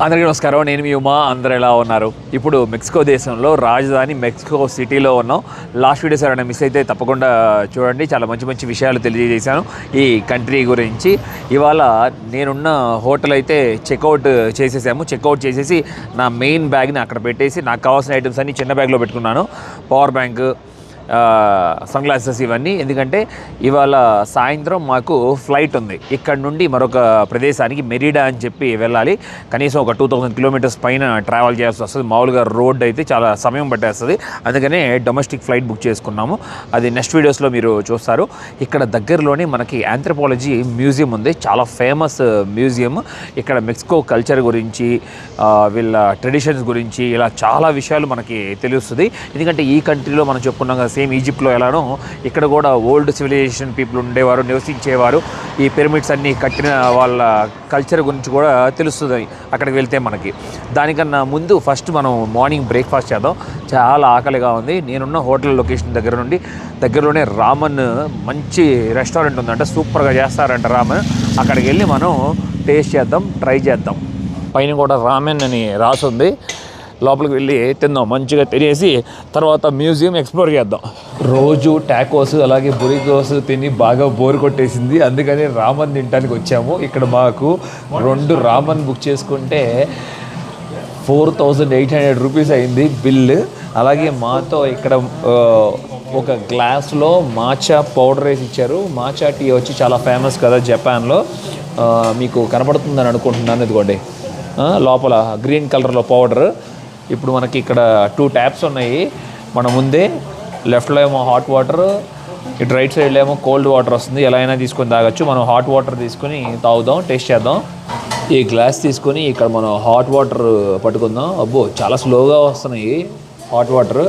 అందరికీ నమస్కారం. నేను మీ ఉమా. అందరూ ఎలా ఉన్నారు? ఇప్పుడు మెక్సికో దేశంలో రాజధాని మెక్సికో సిటీలో ఉన్నాం. లాస్ట్ వీడియోస్ ఎవరైనా మిస్ అయితే తప్పకుండా చూడండి. చాలా మంచి మంచి విషయాలు తెలియజేశాను ఈ కంట్రీ గురించి. ఇవాళ నేనున్న హోటల్ అయితే చెక్అవుట్ చేసేసాము. చెక్అవుట్ చేసేసి నా మెయిన్ బ్యాగ్ని అక్కడ పెట్టేసి నాకు కావాల్సిన ఐటమ్స్ అన్నీ చిన్న బ్యాగ్లో పెట్టుకున్నాను. పవర్ బ్యాంక్, సన్ గ్లాసెస్ ఇవన్నీ. ఎందుకంటే ఇవాళ సాయంత్రం మాకు ఫ్లైట్ ఉంది. ఇక్కడ నుండి మరొక ప్రదేశానికి మెరిడా అని చెప్పి వెళ్ళాలి. కనీసం ఒక 2000 కిలోమీటర్స్ పైన ట్రావెల్ చేయాల్సి వస్తుంది. మామూలుగా రోడ్ అయితే చాలా సమయం పట్టేస్తుంది. అందుకనే డొమెస్టిక్ ఫ్లైట్ బుక్ చేసుకున్నాము. అది నెక్స్ట్ వీడియోస్లో మీరు చూస్తారు. ఇక్కడ దగ్గరలోనే మనకి ఆంథ్రోపాలజీ మ్యూజియం ఉంది. చాలా ఫేమస్ మ్యూజియం. ఇక్కడ మెక్సికో కల్చర్ గురించి, వీళ్ళ ట్రెడిషన్స్ గురించి ఇలా చాలా విషయాలు మనకి తెలుస్తుంది. ఎందుకంటే ఈ కంట్రీలో మనం చెప్పుకున్నాం సేమ్ ఈజిప్ట్లో ఎలానో ఇక్కడ కూడా ఓల్డ్ సివిలైజేషన్ పీపుల్ ఉండేవారు, నివసించేవారు. ఈ పిరమిడ్స్ అన్నీ కట్టిన వాళ్ళ కల్చర్ గురించి కూడా తెలుస్తుంది అక్కడికి వెళ్తే మనకి. దానికన్నా ముందు ఫస్ట్ మనం మార్నింగ్ బ్రేక్ఫాస్ట్ చేద్దాం. చాలా ఆకలిగా ఉంది. నేనున్న హోటల్ లొకేషన్ దగ్గరలోనే రామన్ మంచి రెస్టారెంట్ ఉందంట. సూపర్గా చేస్తారంట రామన్. అక్కడికి వెళ్ళి మనం టేస్ట్ చేద్దాం, ట్రై చేద్దాం. పైన కూడా రామెన్ అని రాసుంది. లోపలికి వెళ్ళి తిందాం, మంచిగా తినేసి తర్వాత మ్యూజియం ఎక్స్ప్లోర్ చేద్దాం. రోజు టాకోస్ అలాగే బురిగోస్ తిని బాగా బోర్ కొట్టేసింది. అందుకని రామన్ తినడానికి వచ్చాము. ఇక్కడ మాకు 2 రామన్ బుక్ చేసుకుంటే 4800 రూపీస్ అయింది బిల్లు. అలాగే మాతో ఇక్కడ ఒక గ్లాస్లో మాచా పౌడర్ వేసి ఇచ్చారు. మాచా టీ వచ్చి చాలా ఫేమస్ కదా జపాన్లో. మీకు కనపడుతుందని అనుకుంటున్నాను. ఇదిగోండి లోపల గ్రీన్ కలర్లో పౌడర్. ఇప్పుడు మనకి ఇక్కడ 2 ట్యాప్స్ ఉన్నాయి మన ముందే. లెఫ్ట్లో ఏమో హాట్ వాటర్, ఇటు రైట్ సైడ్లో ఏమో కోల్డ్ వాటర్ వస్తుంది. ఎలా అయినా తీసుకొని తాగొచ్చు. మనం హాట్ వాటర్ తీసుకొని తాగుదాం, టేస్ట్ చేద్దాం. ఈ గ్లాస్ తీసుకొని ఇక్కడ మనం హాట్ వాటర్ పట్టుకుందాం. అబ్బో చాలా స్లోగా వస్తున్నాయి హాట్ వాటర్.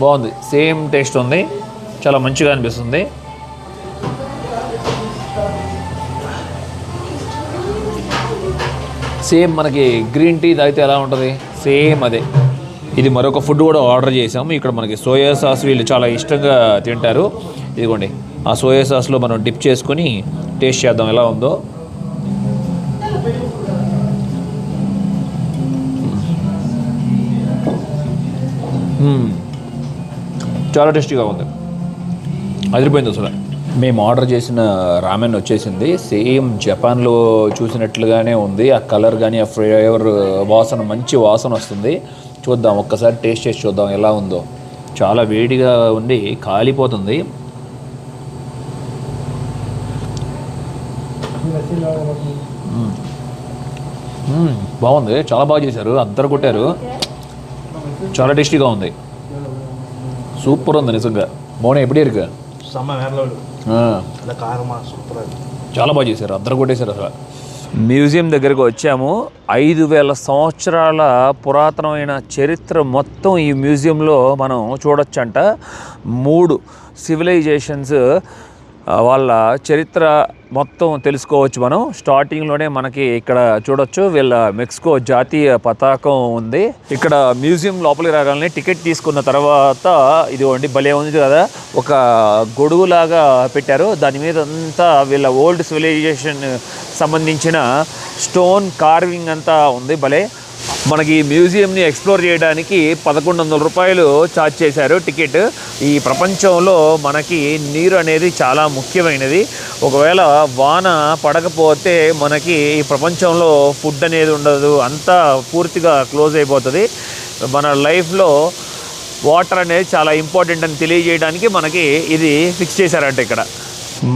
బాగుంది, సేమ్ టేస్ట్ ఉంది, చాలా మంచిగా అనిపిస్తుంది. సేమ్ మనకి గ్రీన్ టీ తాగితే ఎలా ఉంటుంది సేమ్ అదే. ఇది మరొక ఫుడ్ కూడా ఆర్డర్ చేసాము. ఇక్కడ మనకి సోయా సాస్ వీళ్ళు చాలా ఇష్టంగా తింటారు. ఇదిగోండి ఆ సోయా సాస్లో మనం డిప్ చేసుకొని టేస్ట్ చేద్దాం ఎలా ఉందో. చాలా టేస్టీగా ఉంది, అదిరిపోయింది అసలు. మేము ఆర్డర్ చేసిన రామెన్ వచ్చేసింది. సేమ్ జపాన్లో చూసినట్లుగానే ఉంది. ఆ కలర్ కానీ ఆ ఫ్లేవర్ వాసన, మంచి వాసన వస్తుంది. చూద్దాం, ఒక్కసారి టేస్ట్ చేసి చూద్దాం ఎలా ఉందో. చాలా వేడిగా ఉండి కాలిపోతుంది. బాగుంది, చాలా బాగా చేశారు, అందరు కొట్టారు. చాలా టేస్టీగా ఉంది, సూపర్ ఉంది నిజంగా. మౌన ఎప్పుడు ఇరుకు చాలా బాగా చేశారు, అందరు కొట్టేశారు అసలు. మ్యూజియం దగ్గరకు వచ్చాము. 5000 సంవత్సరాల పురాతనమైన చరిత్ర మొత్తం ఈ మ్యూజియంలో మనం చూడొచ్చంట. 3 సివిలైజేషన్స్ వాళ్ళ చరిత్ర మొత్తం తెలుసుకోవచ్చు మనం. స్టార్టింగ్లోనే మనకి ఇక్కడ చూడొచ్చు వీళ్ళ మెక్సికో జాతీయ పతాకం ఉంది. ఇక్కడ మ్యూజియం లోపలికి రాగానే టికెట్ తీసుకున్న తర్వాత ఇది భలే ఉంది కదా, ఒక గొడుగులాగా పెట్టారు. దాని మీద అంతా వీళ్ళ ఓల్డ్ సివిలైజేషన్ సంబంధించిన స్టోన్ కార్వింగ్ అంతా ఉంది. భలే. మనకి మ్యూజియంని ఎక్స్ప్లోర్ చేయడానికి 1100 రూపాయలు ఛార్జ్ చేశారు టికెట్. ఈ ప్రపంచంలో మనకి నీరు అనేది చాలా ముఖ్యమైనది. ఒకవేళ వాన పడకపోతే మనకి ఈ ప్రపంచంలో ఫుడ్ అనేది ఉండదు, అంతా పూర్తిగా క్లోజ్ అయిపోతుంది. మన లైఫ్లో వాటర్ అనేది చాలా ఇంపార్టెంట్ అని తెలియజేయడానికి మనకి ఇది ఫిక్స్ చేశారంట. ఇక్కడ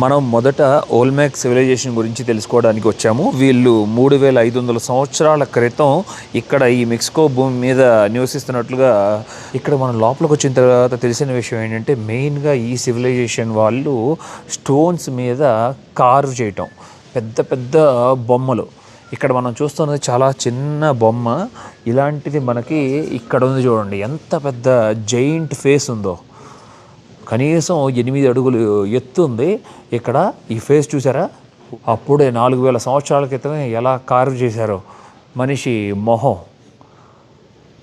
మనం మొదట ఓల్మెక్ సివిలైజేషన్ గురించి తెలుసుకోవడానికి వచ్చాము. వీళ్ళు 3500 సంవత్సరాల క్రితం ఇక్కడ ఈ మెక్సికో భూమి మీద నివసిస్తున్నట్లుగా ఇక్కడ మనం లోపలికి వచ్చిన తర్వాత తెలిసిన విషయం ఏంటంటే, మెయిన్గా ఈ సివిలైజేషన్ వాళ్ళు స్టోన్స్ మీద కార్వ్ చేయటం, పెద్ద పెద్ద బొమ్మలు. ఇక్కడ మనం చూస్తున్నది చాలా చిన్న బొమ్మ. ఇలాంటిది మనకి ఇక్కడ ఉంది చూడండి, ఎంత పెద్ద జైంట్ ఫేస్ ఉందో. కనీసం 8 అడుగులు ఎత్తు ఉంది ఇక్కడ. ఈ ఫేస్ చూసారా, అప్పుడే 4000 సంవత్సరాల క్రితమే ఎలా కార్వ్ చేశారో. మనిషి మొహం,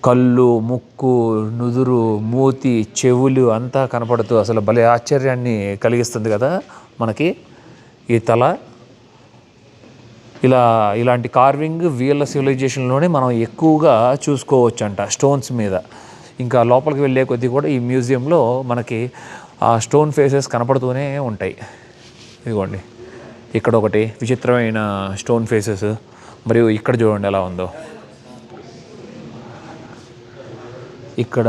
కళ్ళు, ముక్కు, నుదురు, మూతి, చెవులు అంతా కనపడుతూ అసలు భలే ఆశ్చర్యాన్ని కలిగిస్తుంది కదా మనకి ఈ తల. ఇలాంటి కార్వింగ్ వీళ్ళ సివిలైజేషన్లోనే మనం ఎక్కువగా చూసుకోవచ్చంట స్టోన్స్ మీద. ఇంకా లోపలికి వెళ్ళే కొద్దీ కూడా ఈ మ్యూజియంలో మనకి ఆ స్టోన్ ఫేసెస్ కనపడుతూనే ఉంటాయి. ఇదిగోండి ఇక్కడ ఒకటి విచిత్రమైన స్టోన్ ఫేసెస్, మరియు ఇక్కడ చూడండి ఎలా ఉందో. ఇక్కడ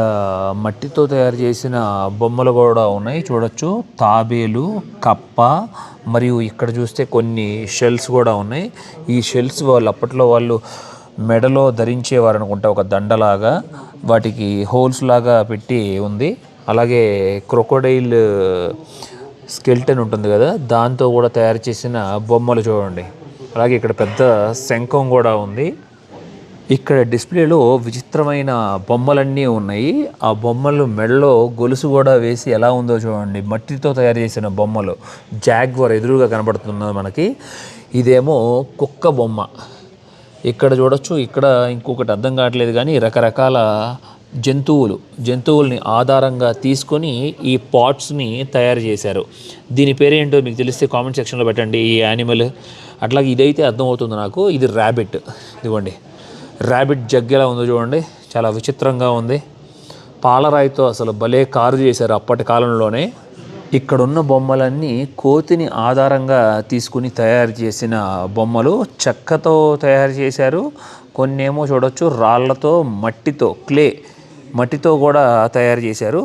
మట్టితో తయారు చేసిన బొమ్మలు కూడా ఉన్నాయి చూడొచ్చు. తాబేలు, కప్ప, మరియు ఇక్కడ చూస్తే కొన్ని షెల్స్ కూడా ఉన్నాయి. ఈ షెల్స్ అప్పట్లో వాళ్ళు మెడలో ధరించేవారు అనుకుంటా, ఒక దండలాగా వాటికి హోల్స్ లాగా పెట్టి ఉంది. అలాగే క్రొకోడైల్ స్కెల్టన్ ఉంటుంది కదా, దాంతో కూడా తయారు చేసిన బొమ్మలు చూడండి. అలాగే ఇక్కడ పెద్ద శంఖం కూడా ఉంది. ఇక్కడ డిస్ప్లేలో విచిత్రమైన బొమ్మలన్నీ ఉన్నాయి. ఆ బొమ్మలు మెడలో గొలుసు కూడా వేసి ఎలా ఉందో చూడండి. మట్టితో తయారు చేసిన బొమ్మలు. జాగ్వర్ ఎదురుగా కనబడుతున్నది మనకి. ఇదేమో కుక్క బొమ్మ. ఇక్కడ చూడొచ్చు. ఇక్కడ ఇంకొకటి అర్థం కావట్లేదు కానీ రకరకాల జంతువుల్ని ఆధారంగా తీసుకొని ఈ పాట్స్ని తయారు చేశారు. దీని పేరేంటో మీకు తెలిస్తే కామెంట్ సెక్షన్లో పెట్టండి. ఈ యానిమల్ అట్లాగే ఇదైతే అర్థమవుతుంది నాకు. ఇది ర్యాబిట్. ఇదిగోండి ర్యాబిట్ జగ్ ఎలా ఉందో చూడండి, చాలా విచిత్రంగా ఉంది. పాలరాయితో అసలు భలే కారు చేశారు అప్పటి కాలంలోనే. ఇక్కడున్న బొమ్మలన్నీ కోతిని ఆధారంగా తీసుకుని తయారు చేసిన బొమ్మలు. చెక్కతో తయారు చేశారు. కొన్నేమో చూడొచ్చు రాళ్లతో, మట్టితో కూడా తయారు చేశారు.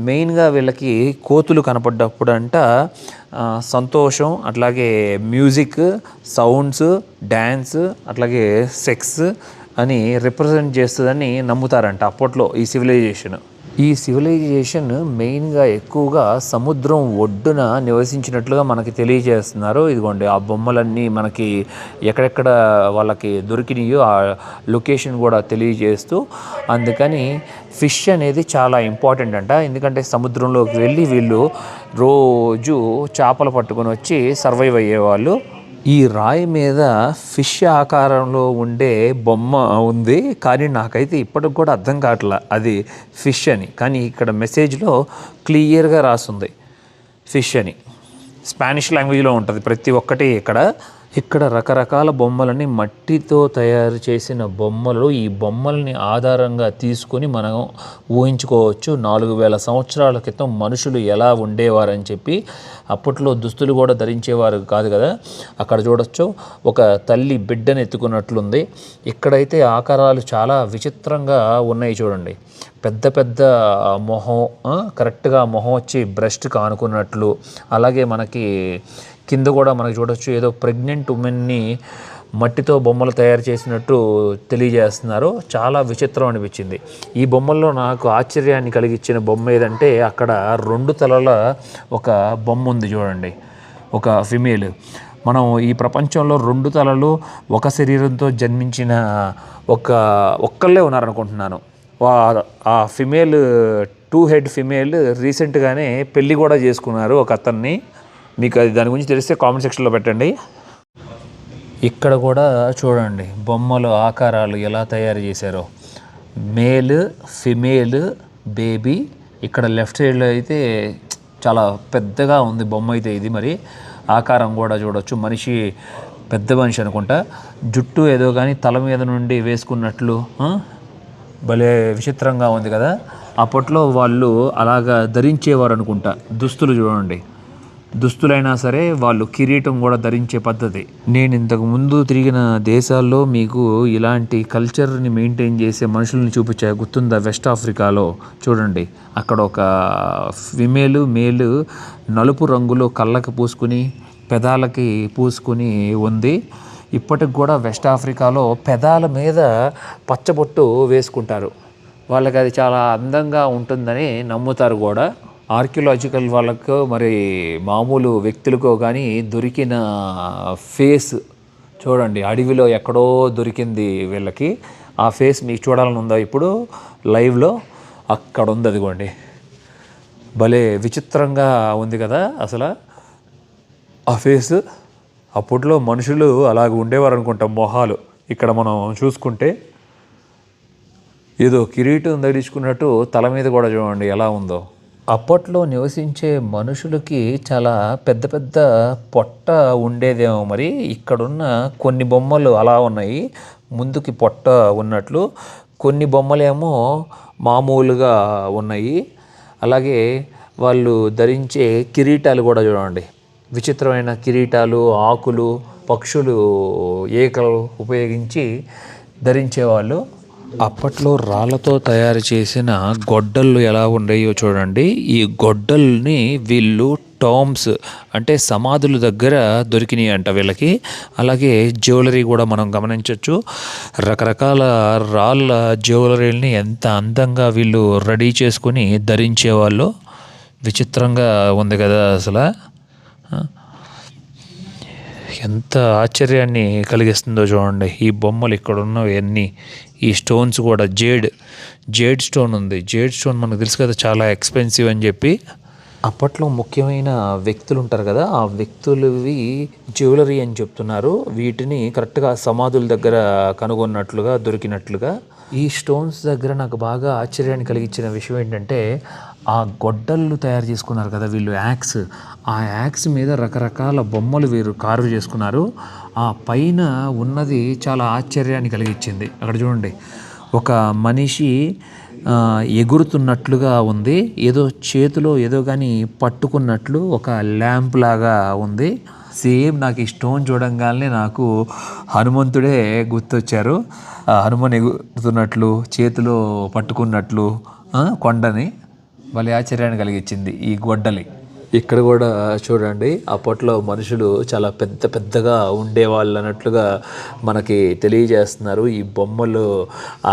మెయిన్గా వీళ్ళకి కోతులు కనపడ్డప్పుడు సంతోషం, అట్లాగే మ్యూజిక్, సౌండ్స్, డ్యాన్స్, అట్లాగే సెక్స్ అని రిప్రజెంట్ చేస్తుందని నమ్ముతారంట అప్పట్లో. ఈ సివిలైజేషన్ మెయిన్గా ఎక్కువగా సముద్రం ఒడ్డున నివసించినట్లుగా మనకి తెలియజేస్తున్నారు. ఇదిగోండి ఆ బొమ్మలన్నీ మనకి ఎక్కడెక్కడ వాళ్ళకి దొరికినాయో ఆ లొకేషన్ కూడా తెలియజేస్తూ. అందుకని ఫిష్ అనేది చాలా ఇంపార్టెంట్ అంట. ఎందుకంటే సముద్రంలోకి వెళ్ళి వీళ్ళు రోజు చేపలు పట్టుకొని వచ్చి సర్వైవ్ అయ్యేవాళ్ళు. ఈ రాయి మీద ఫిష్ ఆకారంలో ఉండే బొమ్మ ఉంది, కానీ నాకైతే ఇప్పటికి కూడా అర్థం కావట్లా అది ఫిష్ అని. కానీ ఇక్కడ మెసేజ్లో క్లియర్గా రాస్తుంది ఫిష్ అని. స్పానిష్ లాంగ్వేజ్లో ఉంటుంది ప్రతి ఒక్కటి. ఇక్కడ రకరకాల బొమ్మలని మట్టితో తయారు చేసిన బొమ్మలు. ఈ బొమ్మల్ని ఆధారంగా తీసుకొని మనం ఊహించుకోవచ్చు 4000 సంవత్సరాల క్రితం మనుషులు ఎలా ఉండేవారని చెప్పి. అప్పట్లో దుస్తులు కూడా ధరించేవారు కాదు కదా. అక్కడ చూడొచ్చు ఒక తల్లి బిడ్డను ఎత్తుకున్నట్లుంది. ఇక్కడైతే ఆకారాలు చాలా విచిత్రంగా ఉన్నాయి చూడండి. పెద్ద మొహం, కరెక్ట్గా మొహం వచ్చి బ్రెస్ట్కి ఆనుకున్నట్లు. అలాగే మనకి కింద కూడా మనకి చూడొచ్చు ఏదో ప్రెగ్నెంట్ ఉమెన్ని మట్టితో బొమ్మలు తయారు చేసినట్టు తెలియజేస్తున్నారు. చాలా విచిత్రం అనిపించింది. ఈ బొమ్మల్లో నాకు ఆశ్చర్యాన్ని కలిగించిన బొమ్మ ఏదంటే అక్కడ 2 తలల ఒక బొమ్మ ఉంది చూడండి, ఒక ఫిమేల్. మనం ఈ ప్రపంచంలో 2 తలలు ఒక శరీరంతో జన్మించిన ఒక్కళ్ళే ఉన్నారనుకుంటున్నాను. ఆ ఫిమేల్ 2 హెడ్ ఫిమేల్ రీసెంట్గానే పెళ్ళి కూడా చేసుకున్నారు ఒక అతన్ని. మీకు అది దాని గురించి తెలిస్తే కామెంట్ సెక్షన్లో పెట్టండి. ఇక్కడ కూడా చూడండి బొమ్మలు ఆకారాలు ఎలా తయారు చేశారో. Male, female, baby. ఇక్కడ లెఫ్ట్ సైడ్లో అయితే చాలా పెద్దగా ఉంది బొమ్మ అయితే. ఇది మరి ఆకారం కూడా చూడొచ్చు. పెద్ద మనిషి అనుకుంటా. జుట్టు ఏదో కానీ తల మీద నుండి వేసుకున్నట్లు భలే విచిత్రంగా ఉంది కదా. అప్పట్లో వాళ్ళు అలాగా ధరించేవారు అనుకుంటా. దుస్తులు చూడండి. దుస్తులైనా సరే వాళ్ళు కిరీటం కూడా ధరించే పద్ధతి. నేను ఇంతకు ముందు తిరిగిన దేశాల్లో మీకు ఇలాంటి కల్చర్ని మెయింటైన్ చేసే మనుషుల్ని చూపించా, గుర్తుందా? వెస్ట్ ఆఫ్రికాలో చూడండి, అక్కడ ఒక ఫిమేలు మేలు నలుపు రంగులో కళ్ళకి పూసుకుని పెదాలకి పూసుకుని ఉంది. ఇప్పటికి కూడా వెస్ట్ ఆఫ్రికాలో పెదాల మీద పచ్చబొట్టు వేసుకుంటారు. వాళ్ళకి అది చాలా అందంగా ఉంటుందని నమ్ముతారు కూడా. ఆర్కియలాజికల్ వాళ్ళకు మరి మామూలు వ్యక్తులకో కానీ దొరికిన ఫేస్ చూడండి. అడవిలో ఎక్కడో దొరికింది వీళ్ళకి. ఆ ఫేస్ మీకు చూడాలని ఉందా ఇప్పుడు లైవ్లో? అక్కడ ఉంది, అదిగోండి. భలే విచిత్రంగా ఉంది కదా అసలు ఆ ఫేస్. అప్పట్లో మనుషులు అలాగ ఉండేవారు అనుకుంటాం మొహాలు. ఇక్కడ మనం చూసుకుంటే ఏదో కిరీటం ధరించుకున్నట్టు తల మీద కూడా చూడండి ఎలా ఉందో. అప్పట్లో నివసించే మనుషులకి చాలా పెద్ద పెద్ద పొట్ట ఉండేదేమో మరి. ఇక్కడున్న కొన్ని బొమ్మలు అలా ఉన్నాయి, ముందుకి పొట్ట ఉన్నట్లు. కొన్ని బొమ్మలేమో మామూలుగా ఉన్నాయి. అలాగే వాళ్ళు ధరించే కిరీటాలు కూడా చూడండి, విచిత్రమైన కిరీటాలు, ఆకులు, పక్షులు ఏకలు ఉపయోగించి ధరించేవాళ్ళు. అప్పట్లో రాళ్ళతో తయారు చేసిన గొడ్డళ్ళు ఎలా ఉండేయో చూడండి. ఈ గొడ్డల్ని వీళ్ళు టామ్స్ అంటే సమాధుల దగ్గర దొరికినాయి అంట వీళ్ళకి. అలాగే జ్యువెలరీ కూడా మనం గమనించవచ్చు. రకరకాల రాళ్ళ జ్యువెలరీని ఎంత అందంగా వీళ్ళు రెడీ చేసుకుని ధరించేవాళ్ళు. విచిత్రంగా ఉంది కదా అసలు. ఎంత ఆశ్చర్యాన్ని కలిగిస్తుందో చూడండి ఈ బొమ్మలు. ఇక్కడ ఉన్నవన్నీ ఈ స్టోన్స్ కూడా జేడ్ స్టోన్ ఉంది. జేడ్ స్టోన్ మనకు తెలుసు కదా, చాలా ఎక్స్పెన్సివ్ అని చెప్పి. అప్పట్లో ముఖ్యమైన వ్యక్తులు ఉంటారు కదా, ఆ వ్యక్తులవి జ్యువెలరీ అని చెప్తున్నారు. వీటిని కరెక్ట్గా సమాధుల దగ్గర కనుగొన్నట్లుగా దొరికినట్లుగా. ఈ స్టోన్స్ దగ్గర నాకు బాగా ఆశ్చర్యాన్ని కలిగించిన విషయం ఏంటంటే, ఆ గొడ్డళ్ళు తయారు చేసుకున్నారు కదా వీళ్ళు, యాక్స్. ఆ యాక్స్ మీద రకరకాల బొమ్మలు వీరు కార్వ్ చేసుకున్నారు. ఆ పైన ఉన్నది చాలా ఆశ్చర్యాన్ని కలిగించింది. అక్కడ చూడండి, ఒక మనిషి ఎగురుతున్నట్లుగా ఉంది. ఏదో చేతిలో ఏదో కానీ పట్టుకున్నట్లు ఒక ల్యాంప్ లాగా ఉంది. సేమ్ నాకు ఈ స్టోన్ చూడంగానే నాకు హనుమంతుడే గుర్తొచ్చారు. హనుమాన్ ఎగురుతున్నట్లు, చేతిలో పట్టుకున్నట్లు కొండని. భలే ఆశ్చర్యాన్ని కలిగించింది ఈ గొడ్డలి. ఇక్కడ కూడా చూడండి, అప్పట్లో మనుషులు చాలా పెద్ద పెద్దగా ఉండేవాళ్ళు అన్నట్లుగా మనకి తెలియజేస్తున్నారు. ఈ బొమ్మలు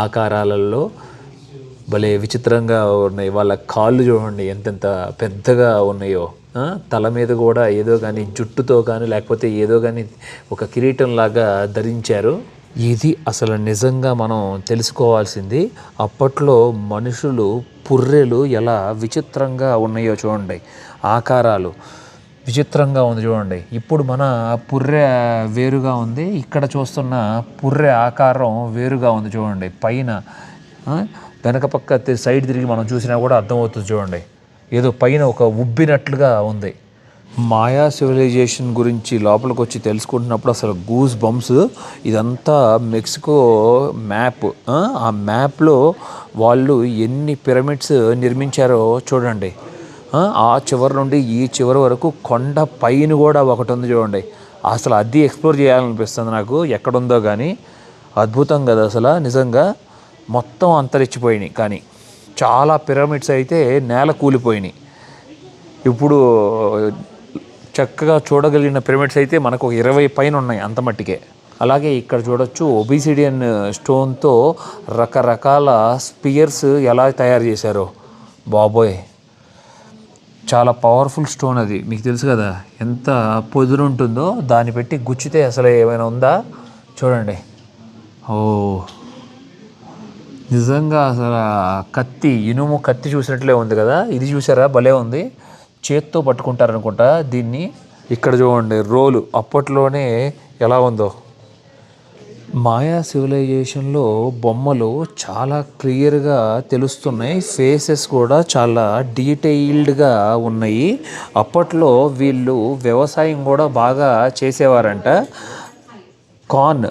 ఆకారాలలో భలే విచిత్రంగా ఉన్నాయి. వాళ్ళ కాళ్ళు చూడండి ఎంతెంత పెద్దగా ఉన్నాయో. తల మీద కూడా ఏదో కానీ జుట్టుతో కానీ లేకపోతే ఏదో కానీ ఒక కిరీటం లాగా ధరించారు. ఇది అసలు నిజంగా మనం తెలుసుకోవాల్సింది. అప్పట్లో మనుషులు పుర్రెలు ఎలా విచిత్రంగా ఉన్నాయో చూడండి, ఆకారాలు విచిత్రంగా ఉంది చూడండి. ఇప్పుడు మన పుర్రె వేరుగా ఉంది, ఇక్కడ చూస్తున్న పుర్రె ఆకారం వేరుగా ఉంది చూడండి. పైన వెనక పక్క సైడ్ తిరిగి మనం చూసినా కూడా అర్థమవుతుంది చూడండి, ఏదో పైన ఒక ఉబ్బినట్లుగా ఉంది. మాయా సివిలైజేషన్ గురించి లోపలికి వచ్చి తెలుసుకుంటున్నప్పుడు అసలు గూస్ బంప్స్. ఇదంతా మెక్సికో మ్యాప్. ఆ మ్యాప్లో వాళ్ళు ఎన్ని పిరమిడ్స్ నిర్మించారో చూడండి. ఆ చివరి నుండి ఈ చివరి వరకు కొండ పైన కూడా ఒకటి ఉంది చూడండి. అసలు అది ఎక్స్ప్లోర్ చేయాలనిపిస్తుంది నాకు, ఎక్కడుందో కానీ. అద్భుతం కదా అసలు నిజంగా. మొత్తం అంతరించిపోయినాయి, కానీ చాలా పిరమిడ్స్ అయితే నేల కూలిపోయినాయి. ఇప్పుడు చక్కగా చూడగలిగిన పిరమిడ్స్ అయితే మనకు 20 పైన ఉన్నాయి అంత మట్టికే. అలాగే ఇక్కడ చూడొచ్చు, ఒబిసిడియన్ స్టోన్తో రకరకాల స్పియర్స్ ఎలా తయారు చేశారో. బాబోయ్, చాలా పవర్ఫుల్ స్టోన్ అది. మీకు తెలుసు కదా ఎంత పొదురు ఉంటుందో. దాన్ని పెట్టి గుచ్చితే అసలు ఏమైనా ఉందా చూడండి. ఓ నిజంగా అసలు కత్తి, ఇనుము కత్తి చూసినట్లే ఉంది కదా. ఇది చూసారా, భలే ఉంది. చేత్తో పట్టుకుంటారనుకుంటా దీన్ని. ఇక్కడ చూడండి రోలు, అప్పట్లోనే ఎలా ఉందో. మాయా సివిలైజేషన్లో బొమ్మలు చాలా క్లియర్గా తెలుస్తున్నాయి. ఫేసెస్ కూడా చాలా డీటెయిల్డ్గా ఉన్నాయి. అప్పట్లో వీళ్ళు వ్యవసాయం కూడా బాగా చేసేవారంట. కార్న్,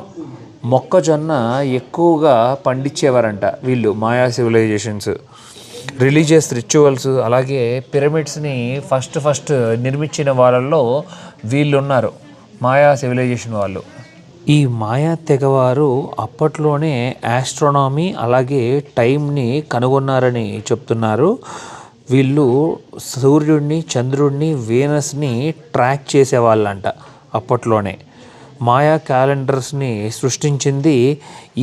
మొక్కజొన్న ఎక్కువగా పండించేవారంట వీళ్ళు మాయా సివిలైజేషన్స్. రిలీజియస్ రిచువల్స్ అలాగే పిరమిడ్స్ని ఫస్ట్ నిర్మించిన వాళ్ళల్లో వీళ్ళు ఉన్నారు, మాయా సివిలైజేషన్ వాళ్ళు. ఈ మాయా తెగవారు అప్పట్లోనే ఆస్ట్రోనామీ అలాగే టైంని కనుగొన్నారని చెప్తున్నారు. వీళ్ళు సూర్యుడిని, చంద్రుడిని, వీనస్ని ట్రాక్ చేసేవాళ్ళంట అప్పట్లోనే. మాయా క్యాలెండర్స్ని సృష్టించింది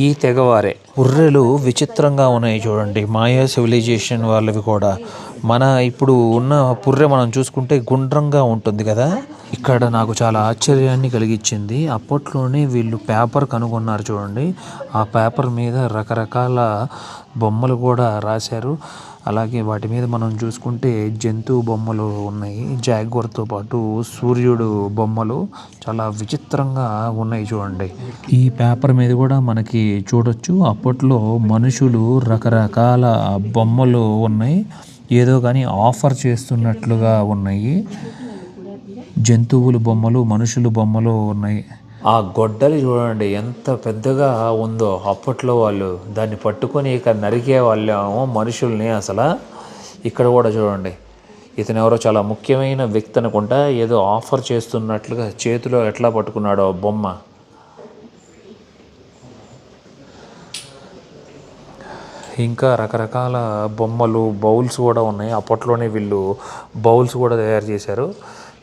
ఈ తెగవారే. పుర్రెలు విచిత్రంగా ఉన్నాయి చూడండి మాయా సివిలైజేషన్ వాళ్ళవి కూడా. మన ఇప్పుడు ఉన్న పుర్రె మనం చూసుకుంటే గుండ్రంగా ఉంటుంది కదా. ఇక్కడ నాకు చాలా ఆశ్చర్యాన్ని కలిగించింది. అప్పట్లోనే వీళ్ళు పేపర్ కనుగొన్నారు చూడండి. ఆ పేపర్ మీద రకరకాల బొమ్మలు కూడా రాశారు. అలాగే వాటి మీద మనం చూసుకుంటే జంతువు బొమ్మలు ఉన్నాయి, జాగ్వర్తో పాటు సూర్యుడు బొమ్మలు చాలా విచిత్రంగా ఉన్నాయి చూడండి. ఈ పేపర్ మీద కూడా మనకి చూడొచ్చు అప్పట్లో మనుషులు రకరకాల బొమ్మలు ఉన్నాయి. ఏదో కానీ ఆఫర్ చేస్తున్నట్లుగా ఉన్నాయి. జంతువులు బొమ్మలు, మనుషులు బొమ్మలు ఉన్నాయి. ఆ గొడ్డలి చూడండి ఎంత పెద్దగా ఉందో. అప్పట్లో వాళ్ళు దాన్ని పట్టుకొని ఇక నరికే వాళ్ళేమో మనుషుల్ని. అసలు ఇక్కడ కూడా చూడండి, ఇతను ఎవరో చాలా ముఖ్యమైన వ్యక్తి అనుకుంటా. ఏదో ఆఫర్ చేస్తున్నట్లుగా చేతిలో ఎట్లా పట్టుకున్నాడో బొమ్మ. ఇంకా రకరకాల బొమ్మలు, బౌల్స్ కూడా ఉన్నాయి. అప్పట్లోనే వీళ్ళు బౌల్స్ కూడా తయారు చేశారు.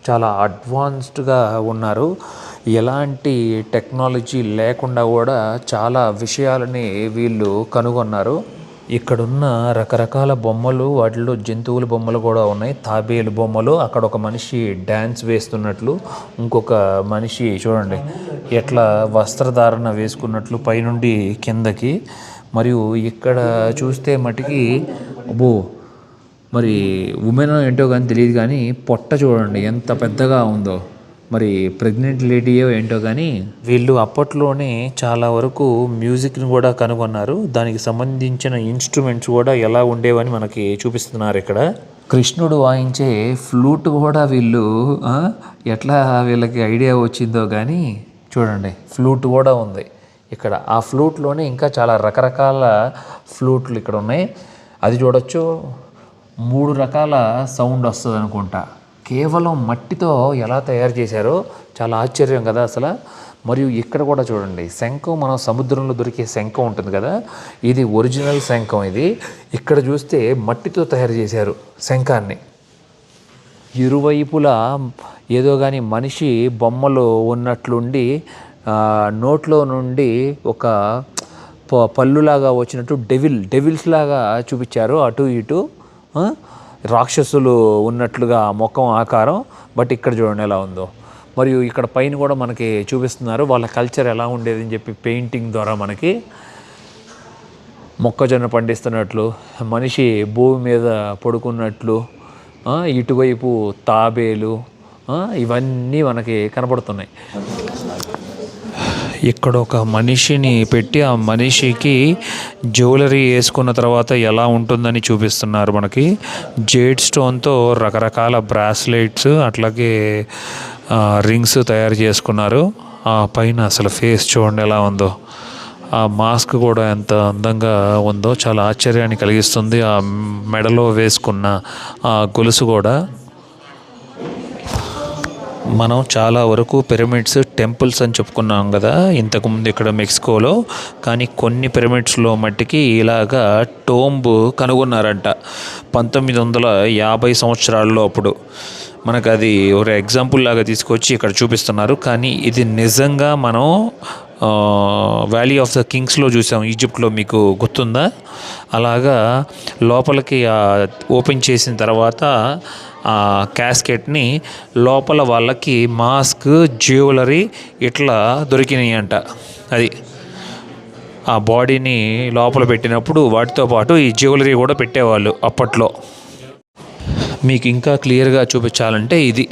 చాలా అడ్వాన్స్డ్గా ఉన్నారు. ఎలాంటి టెక్నాలజీ లేకుండా కూడా చాలా విషయాలని వీళ్ళు కనుగొన్నారు. ఇక్కడున్న రకరకాల బొమ్మలు, వాటిలో జంతువుల బొమ్మలు కూడా ఉన్నాయి. తాబేలు బొమ్మలు. అక్కడ ఒక మనిషి డ్యాన్స్ వేస్తున్నట్లు, ఇంకొక మనిషి చూడండి ఎట్లా వస్త్రధారణ వేసుకున్నట్లు పైనుండి కిందకి. మరియు ఇక్కడ చూస్తే మటుకి అబ్బో, మరి ఉమెన్ ఏంటో కానీ తెలియదు, కానీ పొట్ట చూడండి ఎంత పెద్దగా ఉందో. మరి ప్రెగ్నెంట్ లేడీయో ఏంటో కానీ వీళ్ళు అప్పట్లోనే చాలా వరకు మ్యూజిక్ని కూడా కనుగొన్నారు. దానికి సంబంధించిన ఇన్స్ట్రుమెంట్స్ కూడా ఎలా ఉండేవని మనకి చూపిస్తున్నారు ఇక్కడ. కృష్ణుడు వాయించే ఫ్లూట్ కూడా వీళ్ళు ఎట్లా వీళ్ళకి ఐడియా వచ్చిందో కానీ చూడండి, ఫ్లూట్ కూడా ఉంది ఇక్కడ. ఆ ఫ్లూట్లోనే ఇంకా చాలా రకరకాల ఫ్లూట్లు ఇక్కడ ఉన్నాయి. అది చూడొచ్చు. 3 రకాల సౌండ్ వస్తుంది అనుకుంటా. కేవలం మట్టితో ఎలా తయారు చేశారో చాలా ఆశ్చర్యం కదా అసలు. మరియు ఇక్కడ కూడా చూడండి, శంఖం, మనం సముద్రంలో దొరికే శంఖం ఉంటుంది కదా, ఇది ఒరిజినల్ శంఖం. ఇది ఇక్కడ చూస్తే మట్టితో తయారు చేశారు శంఖాన్ని. ఇరువైపులా ఏదో కానీ మనిషి బొమ్మలు ఉన్నట్లుండి నోట్లో నుండి ఒక పళ్ళులాగా వచ్చినట్టు డెవిల్స్ లాగా చూపించారు. అటు ఇటు రాక్షసులు ఉన్నట్లుగా ముఖం ఆకారం. బట్ ఇక్కడ చూడండి ఎలా ఉందో. మరియు ఇక్కడ పైన కూడా మనకి చూపిస్తున్నారు వాళ్ళ కల్చర్ ఎలా ఉండేది అని చెప్పి పెయింటింగ్ ద్వారా. మనకి మొక్కజొన్న పండిస్తున్నట్లు, మనిషి భూమి మీద పడుకున్నట్లు, ఇటువైపు తాబేలు, ఇవన్నీ మనకి కనపడుతున్నాయి. ఇక్కడ ఒక మనిషిని పెట్టి ఆ మనిషికి జ్యువెలరీ వేసుకున్న తర్వాత ఎలా ఉంటుందని చూపిస్తున్నారు మనకి. జేడ్ స్టోన్తో రకరకాల బ్రాస్లెట్స్, అట్లాగే రింగ్స్ తయారు చేసుకున్నారు. ఆ పైన అసలు ఫేస్ చూడండి ఎలా ఉందో. ఆ మాస్క్ కూడా ఎంత అందంగా ఉందో, చాలా ఆశ్చర్యాన్ని కలిగిస్తుంది. ఆ మెడలో వేసుకున్న ఆ గొలుసు కూడా. మనం చాలా వరకు పిరమిడ్స్, టెంపుల్స్ అని చెప్పుకున్నాం కదా ఇంతకుముందు ఇక్కడ మెక్సికోలో. కానీ కొన్ని పిరమిడ్స్లో మట్టికి ఇలాగా టోంబ్ కనుగొన్నారంట 1950 సంవత్సరాల్లో. అప్పుడు మనకు అది ఒక ఎగ్జాంపుల్ లాగా తీసుకొచ్చి ఇక్కడ చూపిస్తున్నారు. కానీ ఇది నిజంగా మనం వ్యాలీ ఆఫ్ ద కింగ్స్లో చూసాం, ఈజిప్ట్లో, మీకు గుర్తుందా? అలాగా లోపలికి ఓపెన్ చేసిన తర్వాత ఆ క్యాస్కెట్ని లోపల వాళ్ళకి మాస్క్, జ్యువెలరీ ఇట్లా దొరికినాయి అంట. అది ఆ బాడీని లోపల పెట్టినప్పుడు వాటితో పాటు ఈ జ్యువెలరీ కూడా పెట్టేవాళ్ళు అప్పట్లో. మీకు ఇంకా క్లియర్గా చూపించాలంటే ఇది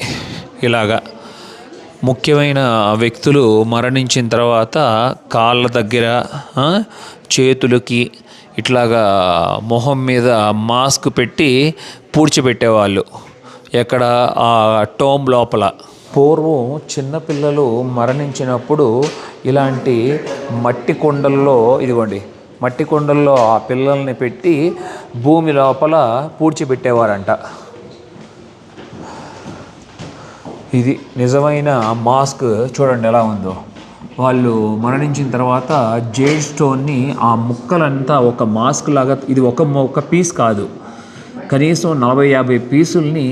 ఇలాగా ముఖ్యమైన వ్యక్తులు మరణించిన తర్వాత కాళ్ళ దగ్గర, చేతులకి ఇట్లాగా మొహం మీద మాస్క్ పెట్టి పూడ్చిపెట్టేవాళ్ళు. ఎక్కడ? ఆ టోమ్ లోపల. పూర్వం చిన్నపిల్లలు మరణించినప్పుడు ఇలాంటి మట్టి కుండల్లో, ఇదిగోండి మట్టి కుండల్లో ఆ పిల్లల్ని పెట్టి భూమి లోపల పూడ్చిపెట్టేవారంట. ఇది నిజమైన మాస్క్. చూడండి ఎలా ఉందో. వాళ్ళు మరణించిన తర్వాత జేడ్ స్టోన్ని ఆ ముక్కలంతా ఒక మాస్క్ లాగా, ఇది ఒక పీస్ కాదు, కనీసం 40-50 పీసుల్ని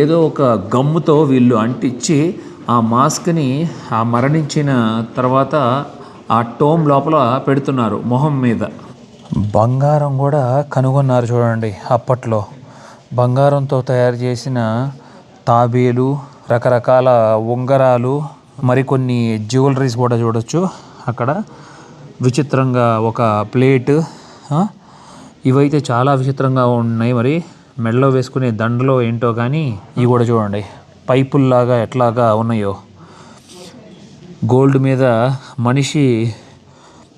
ఏదో ఒక గమ్ముతో వీళ్ళు అంటించి ఆ మాస్క్ని ఆ మరణించిన తర్వాత ఆ టోమ్ లోపల పెడుతున్నారు మొహం మీద. బంగారం కూడా కనుగొన్నారు చూడండి అప్పట్లో. బంగారంతో తయారు చేసిన తాబేలు, రకరకాల ఉంగరాలు, మరికొన్ని జ్యువెలరీస్ కూడా చూడొచ్చు అక్కడ. విచిత్రంగా ఒక ప్లేట్, ఇవైతే చాలా విచిత్రంగా ఉన్నాయి. మరి మెడలో వేసుకునే దండలో ఏంటో కానీ ఇవి కూడా చూడండి పైపుల్లాగా ఎట్లాగా ఉన్నాయో. గోల్డ్ మీద మనిషి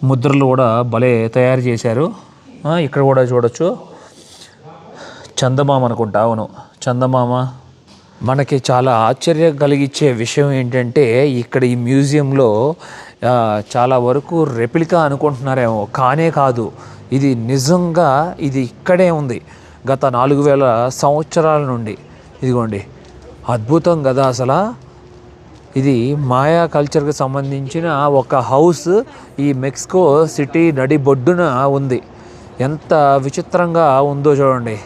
ముద్రలు కూడా భలే తయారు చేశారు. ఇక్కడ కూడా చూడొచ్చు. చందమామ అనుకుంటా, అవును చందమామ. మనకి చాలా ఆశ్చర్యం కలిగించే విషయం ఏంటంటే ఇక్కడ ఈ మ్యూజియంలో చాలా వరకు రెప్లికా అనుకుంటున్నారేమో, కానే కాదు, ఇది నిజంగా ఇది ఇక్కడే ఉంది గత 4000 సంవత్సరాల నుండి. ఇదిగోండి, అద్భుతం కదా అసలు. ఇది మాయా కల్చర్కి సంబంధించిన ఒక హౌస్ ఈ మెక్సికో సిటీ నడిబొడ్డున ఉంది. ఎంత విచిత్రంగా ఉందో చూడండి.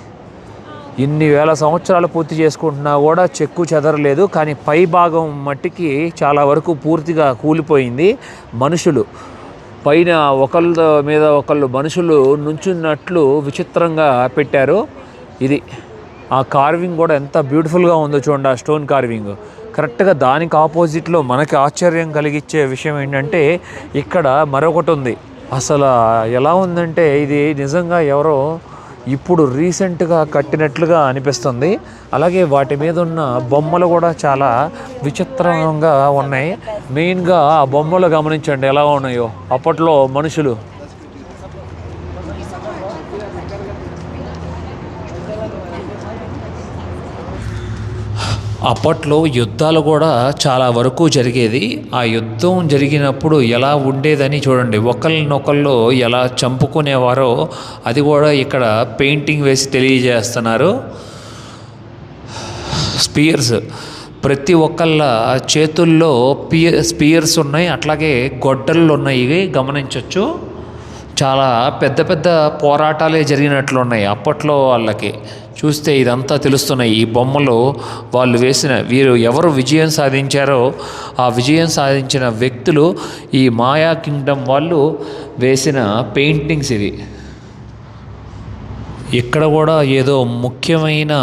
ఇన్ని వేల సంవత్సరాలు పూర్తి చేసుకుంటున్నా కూడా చెక్కు చెదరలేదు. కానీ పై భాగం మట్టికి చాలా వరకు పూర్తిగా కూలిపోయింది. మనుషులు పైన ఒకళ్ళ మీద ఒకళ్ళు మనుషులు నుంచున్నట్లు విచిత్రంగా పెట్టారు. ఇది ఆ కార్వింగ్ కూడా ఎంత బ్యూటిఫుల్గా ఉందో చూడండి. ఆ స్టోన్ కార్వింగ్ కరెక్ట్గా దానికి ఆపోజిట్లో మనకి ఆశ్చర్యం కలిగించే విషయం ఏంటంటే ఇక్కడ మరొకటి ఉంది. అసలు ఎలా ఉందంటే ఇది నిజంగా ఎవరో ఇప్పుడు రీసెంట్గా కట్టినట్లుగా అనిపిస్తుంది. అలాగే వాటి మీద ఉన్న బొమ్మలు కూడా చాలా విచిత్రంగా ఉన్నాయి. మెయిన్గా ఆ బొమ్మలు గమనించండి ఎలా ఉన్నాయో. అప్పట్లో మనుషులు అప్పట్లో యుద్ధాలు కూడా చాలా వరకు జరిగేది. ఆ యుద్ధం జరిగినప్పుడు ఎలా ఉండేదని చూడండి, ఒకళ్ళనొకళ్ళు ఎలా చంపుకునేవారో అది కూడా ఇక్కడ పెయింటింగ్ వేసి తెలియజేస్తున్నారు. స్పియర్స్, ప్రతి ఒక్కళ్ళ చేతుల్లో స్పియర్స్ ఉన్నాయి, అట్లాగే గొడ్డళ్ళు ఉన్నాయి, గమనించవచ్చు. చాలా పెద్ద పెద్ద పోరాటాలే జరిగినట్లున్నాయి అప్పట్లో వాళ్ళకి. చూస్తే ఇదంతా తెలుస్తున్నాయి. ఈ బొమ్మలు వాళ్ళు వేసిన వీరు ఎవరు విజయం సాధించారో ఆ విజయం సాధించిన వ్యక్తులు ఈ మాయా కింగ్డమ్ వాళ్ళు వేసిన పెయింటింగ్స్ ఇవి. ఇక్కడ కూడా ఏదో ముఖ్యమైన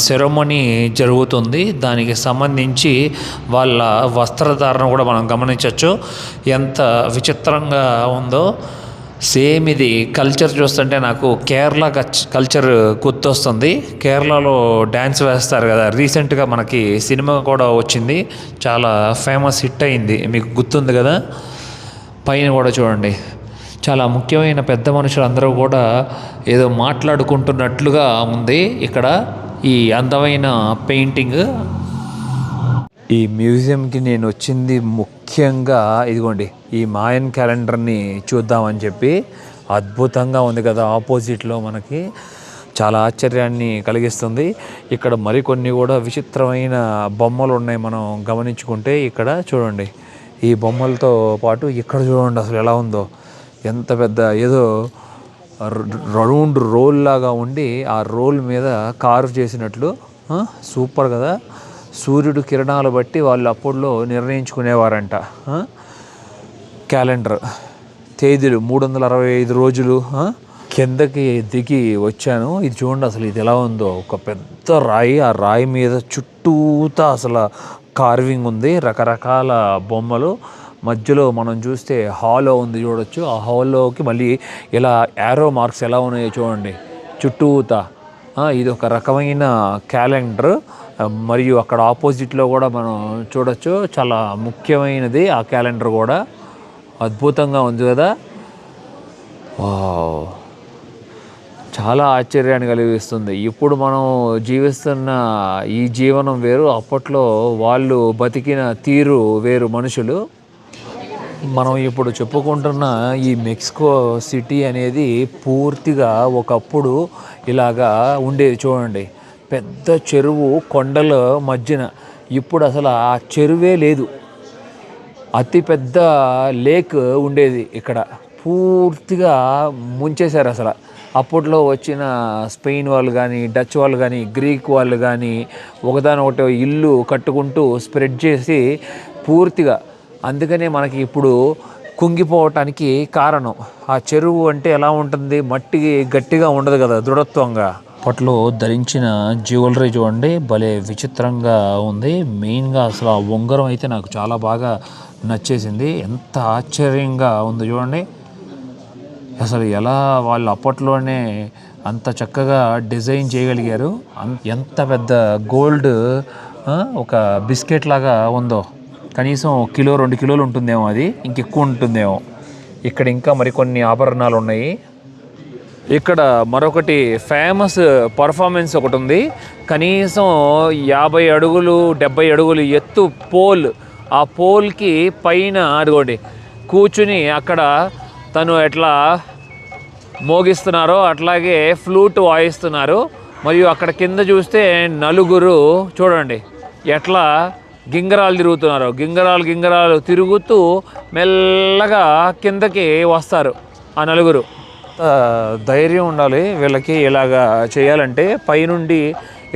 సెరమనీ జరుగుతుంది. దానికి సంబంధించి వాళ్ళ వస్త్రధారణ కూడా మనం గమనించవచ్చు. ఎంత విచిత్రంగా ఉందో. సేమ్ ఇది కల్చర్ చూస్తుంటే నాకు కేరళ కల్చర్ గుర్తొస్తుంది. కేరళలో డ్యాన్స్ వేస్తారు కదా, రీసెంట్గా మనకి సినిమా కూడా వచ్చింది, చాలా ఫేమస్ హిట్ అయింది, మీకు గుర్తుంది కదా. పైన కూడా చూడండి, చాలా ముఖ్యమైన పెద్ద మనుషులు అందరూ కూడా ఏదో మాట్లాడుకుంటున్నట్లుగా ఉంది ఇక్కడ ఈ అందమైన పెయింటింగ్. ఈ మ్యూజియంకి నేను వచ్చింది ముఖ్యంగా ఇదిగోండి ఈ మాయన్ క్యాలెండర్ని చూద్దామని చెప్పి. అద్భుతంగా ఉంది కదా, ఆపోజిట్లో మనకి చాలా ఆశ్చర్యాన్ని కలిగిస్తుంది. ఇక్కడ మరికొన్ని కూడా విచిత్రమైన బొమ్మలు ఉన్నాయి. మనం గమనించుకుంటే ఇక్కడ చూడండి, ఈ బొమ్మలతో పాటు ఇక్కడ చూడండి అసలు ఎలా ఉందో. ఎంత పెద్ద ఏదో రౌండ్ రోల్ లాగా ఉండి ఆ రోల్ మీద కార్వ్ చేసినట్లు సూపర్ కదా. సూర్యుడు కిరణాలు బట్టి వాళ్ళు అప్పుడులో నిర్ణయించుకునేవారంట క్యాలెండర్ తేదీలు. 365 రోజులు. కిందకి దిగి వచ్చాను. ఇది చూడండి అసలు ఇది ఎలా ఉందో. ఒక పెద్ద రాయి, ఆ రాయి మీద చుట్టూతా అసలు కార్వింగ్ ఉంది, రకరకాల బొమ్మలు. మధ్యలో మనం చూస్తే హాలో ఉంది చూడొచ్చు. ఆ హాల్లోకి మళ్ళీ ఇలా యారో మార్క్స్ ఎలా ఉన్నాయో చూడండి చుట్టూతా. ఇది ఒక రకమైన క్యాలెండర్. మరియు అక్కడ ఆపోజిట్లో కూడా మనం చూడొచ్చు, చాలా ముఖ్యమైనది ఆ క్యాలెండర్ కూడా. అద్భుతంగా ఉంది కదా. వావ్, చాలా ఆశ్చర్యాన్ని కలిగిస్తుంది. ఇప్పుడు మనం జీవిస్తున్న ఈ జీవనం వేరు, అప్పట్లో వాళ్ళు బతికిన తీరు వేరు మనుషులు. మనం ఇప్పుడు చెప్పుకుంటున్న ఈ మెక్సికో సిటీ అనేది పూర్తిగా ఒకప్పుడు ఇలాగా ఉండేది చూడండి. పెద్ద చెరువు కొండల మధ్యన. ఇప్పుడు అసలు ఆ చెరువే లేదు. అతిపెద్ద లేక్ ఉండేది ఇక్కడ, పూర్తిగా ముంచేశారు అసలు. అప్పట్లో వచ్చిన స్పెయిన్ వాళ్ళు కానీ, డచ్ వాళ్ళు కానీ, గ్రీక్ వాళ్ళు కానీ ఒకదానొకటి ఇల్లు కట్టుకుంటూ స్ప్రెడ్ చేసి పూర్తిగా. అందుకనే మనకి ఇప్పుడు కుంగిపోవటానికి కారణం. ఆ చెరువు అంటే ఎలా ఉంటుంది, మట్టి గట్టిగా ఉండదు కదా, దృఢత్వంగా. అప్పట్లో ధరించిన జ్యువెలరీ చూడండి, భలే విచిత్రంగా ఉంది. మెయిన్గా అసలు ఆ ఉంగరం అయితే నాకు చాలా బాగా నచ్చేసింది. ఎంత ఆశ్చర్యంగా ఉంది చూడండి. అసలు ఎలా వాళ్ళు అప్పట్లోనే అంత చక్కగా డిజైన్ చేయగలిగారు. ఎంత పెద్ద గోల్డ్ ఒక బిస్కెట్ లాగా ఉందో. కనీసం 1-2 కిలోలు ఉంటుందేమో, అది ఇంకెక్కువ ఉంటుందేమో. ఇక్కడ ఇంకా మరికొన్ని ఆభరణాలు ఉన్నాయి. ఇక్కడ మరొకటి ఫేమస్ పర్ఫార్మెన్స్ ఒకటి ఉంది. కనీసం 50 అడుగులు 70 అడుగులు ఎత్తు పోల్. ఆ పోల్కి పైన అదిగోండి కూర్చుని అక్కడ తను ఎట్లా మోగిస్తున్నారో అట్లాగే ఫ్లూట్ వాయిస్తున్నారు. మరియు అక్కడ కింద చూస్తే నలుగురు చూడండి ఎట్లా గింగరాలు తిరుగుతున్నారు. గింగరాలు తిరుగుతూ మెల్లగా కిందకి వస్తారు ఆ నలుగురు. ధైర్యం ఉండాలి వీళ్ళకి ఇలాగా చేయాలంటే. పైనుండి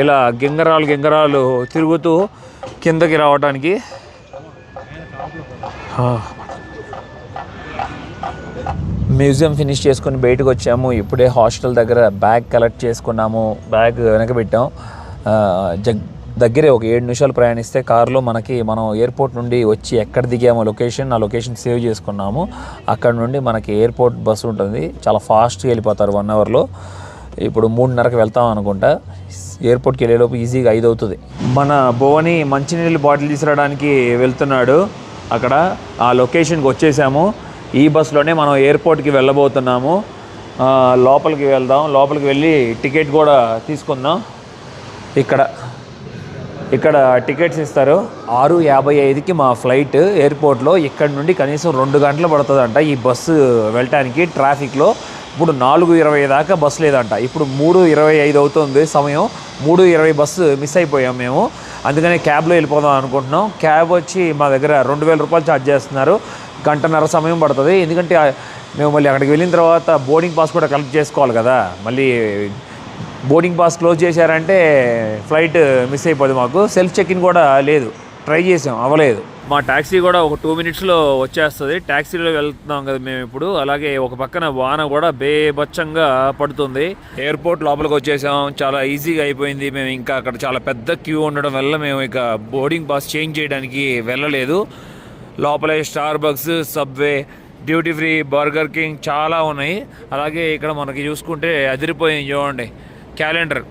ఇలా గింగరాలు తిరుగుతూ కిందకి రావడానికి. మ్యూజియం ఫినిష్ చేసుకొని బయటకు వచ్చాము. ఇప్పుడే హాస్టల్ దగ్గర బ్యాగ్ కలెక్ట్ చేసుకున్నాము. బ్యాగ్ వెనక పెట్టాం. దగ్గరే ఒక 7 నిమిషాలు ప్రయాణిస్తే కారులో మనం ఎయిర్పోర్ట్ నుండి వచ్చి ఎక్కడ దిగామో ఆ లొకేషన్ సేవ్ చేసుకున్నాము. అక్కడ నుండి మనకి ఎయిర్పోర్ట్ బస్సు ఉంటుంది. చాలా ఫాస్ట్గా వెళ్ళిపోతారు 1 అవర్లో. ఇప్పుడు 3:30కి వెళ్తాం అనుకుంటా. ఎయిర్పోర్ట్కి వెళ్ళేలోపు ఈజీగా 5 అవుతుంది. మన భువని మంచినీళ్ళు బాటిల్ తీసుకురావడానికి వెళ్తున్నాడు. అక్కడ ఆ లొకేషన్కి వచ్చేసాము. ఈ బస్సులోనే మనం ఎయిర్పోర్ట్కి వెళ్ళబోతున్నాము. లోపలికి వెళ్దాం. లోపలికి వెళ్ళి టికెట్ కూడా తీసుకుందాం. ఇక్కడ టికెట్స్ ఇస్తారు. 6:55కి మా ఫ్లైట్ ఎయిర్పోర్ట్లో. ఇక్కడ నుండి కనీసం 2 గంటలు పడుతుందంట ఈ బస్సు వెళ్ళటానికి ట్రాఫిక్లో. ఇప్పుడు 4:20 దాకా బస్సు లేదంట. ఇప్పుడు 3:25 అవుతుంది సమయం. 3:20 బస్సు మిస్ అయిపోయాం మేము. అందుకనే క్యాబ్లో వెళ్ళిపోదాం అనుకుంటున్నాం. క్యాబ్ వచ్చి మా దగ్గర 2,000 రూపాయలు ఛార్జ్ చేస్తున్నారు. 1:30 సమయం పడుతుంది. ఎందుకంటే మేము మళ్ళీ అక్కడికి వెళ్ళిన తర్వాత బోర్డింగ్ పాస్ కూడా కలెక్ట్ చేసుకోవాలి కదా. మళ్ళీ బోర్డింగ్ పాస్ క్లోజ్ చేశారంటే ఫ్లైట్ మిస్ అయిపోదు. మాకు సెల్ఫ్ చెక్-ఇన్ కూడా లేదు. ట్రై చేసాం, అవ్వలేదు. మా ట్యాక్సీ కూడా ఒక 2 మినిట్స్లో వచ్చేస్తుంది. ట్యాక్సీలో వెళ్తున్నాం కదా మేము ఇప్పుడు. అలాగే ఒక పక్కన వాన కూడా బేబచ్చంగా పడుతుంది. ఎయిర్పోర్ట్ లోపలికి వచ్చేసాం. చాలా ఈజీగా అయిపోయింది. మేము ఇంకా అక్కడ చాలా పెద్ద క్యూ ఉండడం వల్ల మేము ఇక బోర్డింగ్ పాస్ చేంజ్ చేయడానికి వెళ్ళలేదు. లోపలే Starbucks, Subway, duty free, Burger King చాలా ఉన్నాయి. అలాగే ఇక్కడ మనకి చూసుకుంటే అదిరిపోయింది చూడండి. క్యాలెండర్,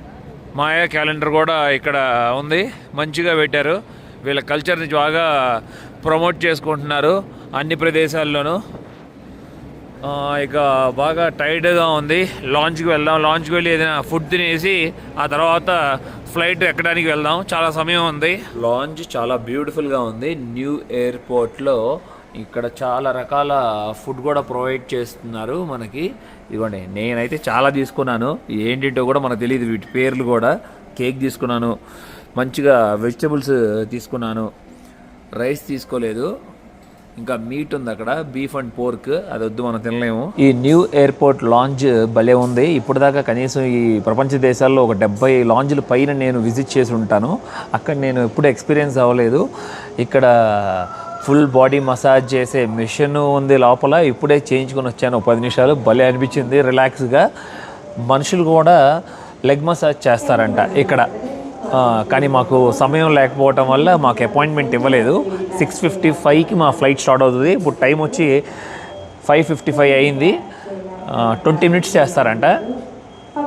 మాయా క్యాలెండర్ కూడా ఇక్కడ ఉంది. మంచిగా పెట్టారు. వీళ్ళ కల్చర్ని బాగా ప్రమోట్ చేసుకుంటున్నారు అన్ని ప్రదేశాల్లోనూ. ఇక బాగా టైర్డ్గా ఉంది. లాంచ్కి వెళ్దాం. లాంచ్కి వెళ్ళి ఏదైనా ఫుడ్ తినేసి ఆ తర్వాత ఫ్లైట్ ఎక్కడానికి వెళ్దాం. చాలా సమయం ఉంది. లాంచ్ చాలా బ్యూటిఫుల్గా ఉంది. న్యూ ఎయిర్పోర్ట్లో ఇక్కడ చాలా రకాల ఫుడ్ కూడా ప్రొవైడ్ చేస్తున్నారు మనకి. ఇదిగోండి, నేనైతే చాలా తీసుకున్నాను. ఏంటంటో కూడా మనకు తెలియదు వీటి పేర్లు కూడా. కేక్ తీసుకున్నాను, మంచిగా వెజిటబుల్స్ తీసుకున్నాను, రైస్ తీసుకోలేదు. ఇంకా మీట్ ఉంది అక్కడ, బీఫ్ అండ్ పోర్క్. అది వద్దు, మనం తినలేము. ఈ న్యూ ఎయిర్పోర్ట్ లాంజ్ భలే ఉంది. ఇప్పుడు దాకా కనీసం ఈ ప్రపంచ దేశాల్లో ఒక 70 లాంజ్ల పైన నేను విజిట్ చేసి ఉంటాను. అక్కడ నేను ఎప్పుడు ఎక్స్పీరియన్స్ అవ్వలేదు. ఇక్కడ ఫుల్ బాడీ మసాజ్ చేసే మిషన్ ఉంది లోపల. ఇప్పుడే చేయించుకొని వచ్చాను 10 నిమిషాలు. భలే అనిపించింది రిలాక్స్గా. మనుషులు కూడా లెగ్ మసాజ్ చేస్తారంట ఇక్కడ. కానీ మాకు సమయం లేకపోవటం వల్ల మాకు అపాయింట్మెంట్ ఇవ్వలేదు. 6:55కి మా ఫ్లైట్ స్టార్ట్ అవుతుంది. ఇప్పుడు టైం వచ్చి 5:55 అయింది. 20 మినిట్స్ చేస్తారంట.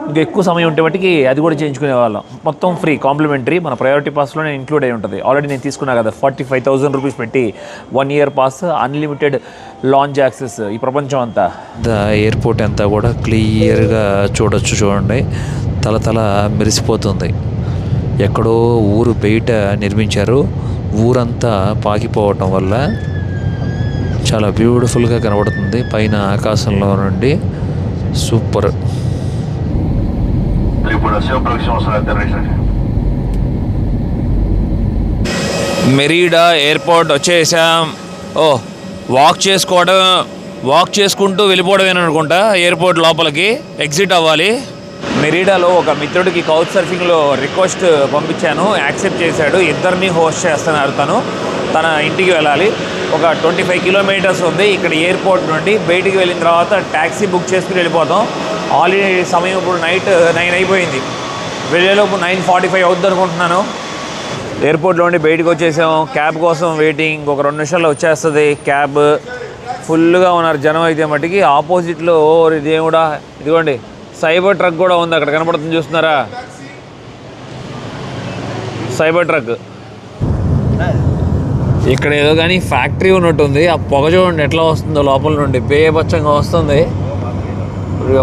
ఇంకా ఎక్కువ సమయం ఉంటే బట్టికి అది కూడా చేయించుకునే వాళ్ళం. మొత్తం ఫ్రీ, కాంప్లిమెంటరీ. మన ప్రయారిటీ పాస్లోనే ఇంక్లూడ్ అయి ఉంటుంది. ఆల్రెడీ నేను తీసుకున్నా కదా 45,000 రూపీస్ పెట్టి 1 year pass, unlimited launch access ఈ ప్రపంచం అంతా. ఎయిర్పోర్ట్ అంతా కూడా క్లియర్గా చూడొచ్చు. చూడండి, తల మెరిసిపోతుంది. ఎక్కడో ఊరు బయట నిర్మించారు. ఊరంతా పాకిపోవటం వల్ల చాలా బ్యూటిఫుల్గా కనబడుతుంది పైన ఆకాశంలో నుండి. సూపర్. మెరీడా ఎయిర్పోర్ట్ వచ్చేసాం. వాక్ చేసుకుంటూ వెళ్ళిపోవడమేనా అనుకుంటా. ఎయిర్పోర్ట్ లోపలికి ఎగ్జిట్ అవ్వాలి. మెరీడాలో ఒక మిత్రుడికి కౌచ్ సర్ఫింగ్లో రిక్వెస్ట్ పంపించాను, యాక్సెప్ట్ చేశాడు. ఇద్దరిని హోస్ట్ చేస్తున్నారు. తన ఇంటికి వెళ్ళాలి. ఒక 25 కిలోమీటర్స్ ఉంది ఇక్కడ ఎయిర్పోర్ట్ నుండి. బయటికి వెళ్ళిన తర్వాత ట్యాక్సీ బుక్ చేసుకుని వెళ్ళిపోతాం. ఆల్రెడీ సమయం ఇప్పుడు నైట్ 9 అయిపోయింది. వెళ్ళేలోపు 9:45 అవుద్ది అనుకుంటున్నాను. ఎయిర్పోర్ట్లో ఉండి బయటకు వచ్చేసాం. క్యాబ్ కోసం వెయిటింగ్. ఒక 2 నిమిషాల్లో వచ్చేస్తుంది క్యాబ్. ఫుల్గా ఉన్నారు జనం అయితే మట్టికి. ఆపోజిట్లో దేవుడా, ఇదిగోండి సైబర్ ట్రక్ కూడా ఉంది అక్కడ, కనపడుతుంది చూస్తున్నారా? Cyber truck. ఇక్కడ ఏదో కానీ ఫ్యాక్టరీ ఉన్నట్టుంది. ఆ పొగ చూడండి ఎట్లా వస్తుందో లోపల నుండి, బేబచ్చంగా వస్తుంది.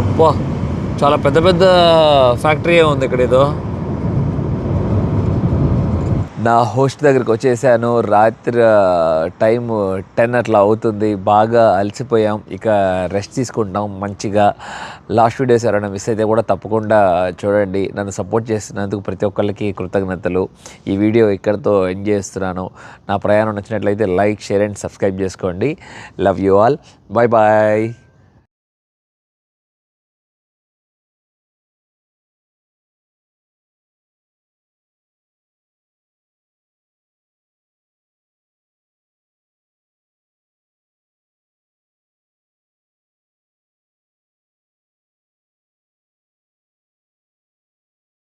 అబ్బా, చాలా పెద్ద పెద్ద ఫ్యాక్టరీ ఉంది ఇక్కడ ఏదో. నా హోస్ట్ దగ్గరికి వచ్చేసాను. రాత్రి టైం 10 అట్లా అవుతుంది. బాగా అలసిపోయాం. ఇక రెస్ట్ తీసుకుంటాం మంచిగా. లాస్ట్ వీడియోస్ ఎవరైనా మిస్ అయితే కూడా తప్పకుండా చూడండి. నన్ను సపోర్ట్ చేస్తున్నందుకు ప్రతి ఒక్కరికి కృతజ్ఞతలు. ఈ వీడియో ఇక్కడితో ఎండ్ చేస్తున్నాను. నా ప్రయాణం నచ్చినట్లయితే లైక్, షేర్ అండ్ సబ్స్క్రైబ్ చేసుకోండి. Love you all. Bye bye.